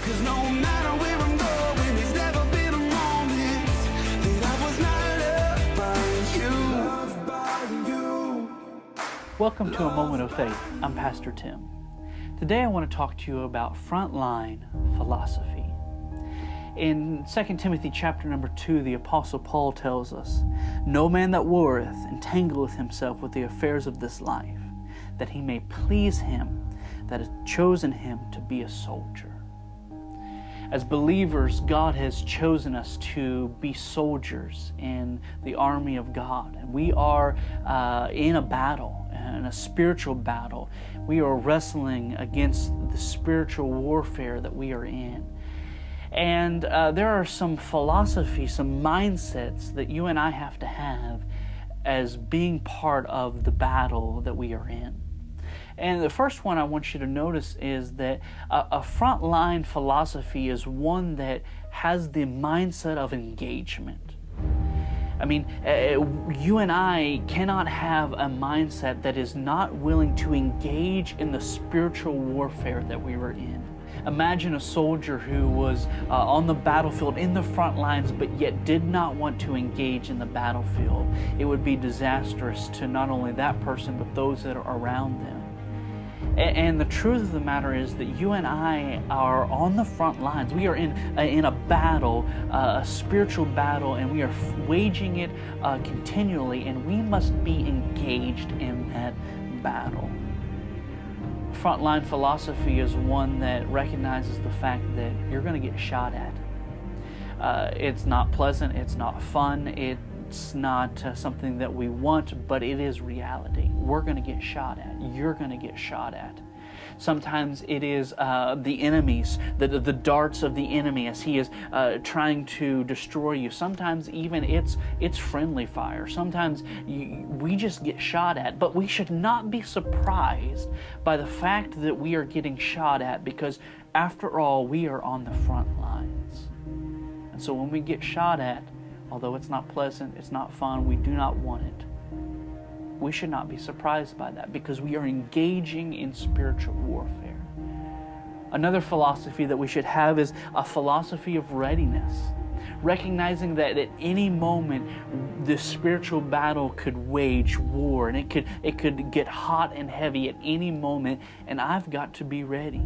'Cause no matter where I'm going, there's never been a moment that I was not loved by you. Welcome to A Moment of Faith. I'm Pastor Tim. Today I want to talk to you about Frontline philosophy. In 2 Timothy chapter number 2, the Apostle Paul tells us, "No man that warreth entangleth himself with the affairs of this life, that he may please him that hath chosen him to be a soldier." As believers, God has chosen us to be soldiers in the army of God. And we are in a battle, in a spiritual battle. We are wrestling against the spiritual warfare that we are in. And there are some philosophies, some mindsets that you and I have to have as being part of the battle that we are in. And the first one I want you to notice is that a frontline philosophy is one that has the mindset of engagement. I mean, you and I cannot have a mindset that is not willing to engage in the spiritual warfare that we were in. Imagine a soldier who was on the battlefield in the front lines, but yet did not want to engage in the battlefield. It would be disastrous to not only that person, but those that are around them. And the truth of the matter is that you and I are on the front lines. We are in a battle, a spiritual battle, and we are waging it continually, and we must be engaged in that battle. Frontline philosophy is one that recognizes the fact that you're going to get shot at. It's not pleasant, it's not fun, it's not something that we want, but it is reality. We're going to get shot at. You're going to get shot at. Sometimes it is the enemies, the darts of the enemy as he is trying to destroy you. Sometimes even it's friendly fire. Sometimes we just get shot at. But we should not be surprised by the fact that we are getting shot at, because after all, we are on the front lines. And so when we get shot at, although it's not pleasant, it's not fun, we do not want it, we should not be surprised by that, because we are engaging in spiritual warfare. Another philosophy that we should have is a philosophy of readiness, recognizing that at any moment this spiritual battle could wage war, and it could get hot and heavy at any moment, and I've got to be ready.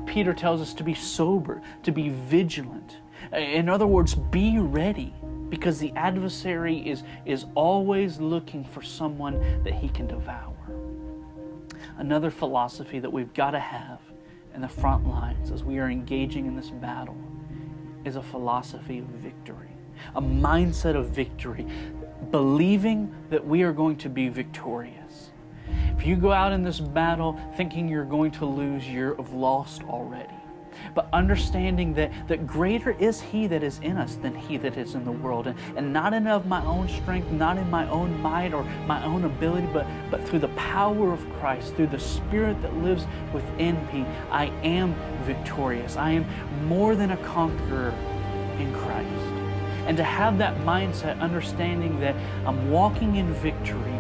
Peter tells us to be sober, to be vigilant. In other words, be ready, because the adversary is always looking for someone that he can devour. Another philosophy that we've got to have in the front lines as we are engaging in this battle is a philosophy of victory, a mindset of victory, believing that we are going to be victorious. If you go out in this battle thinking you're going to lose, you've lost already. But understanding that greater is He that is in us than he that is in the world. And not in of my own strength, not in my own might or my own ability, but through the power of Christ, through the Spirit that lives within me, I am victorious. I am more than a conqueror in Christ. And to have that mindset, understanding that I'm walking in victory,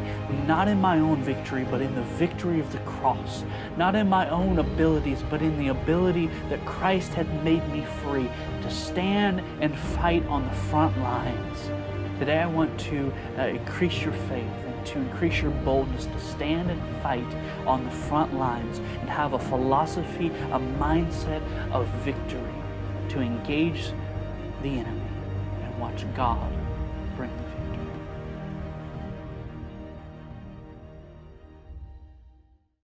not in my own victory, but in the victory of the cross. Not in my own abilities, but in the ability that Christ had made me free to stand and fight on the front lines. Today I want to increase your faith and to increase your boldness to stand and fight on the front lines and have a philosophy, a mindset of victory to engage the enemy and watch God bring the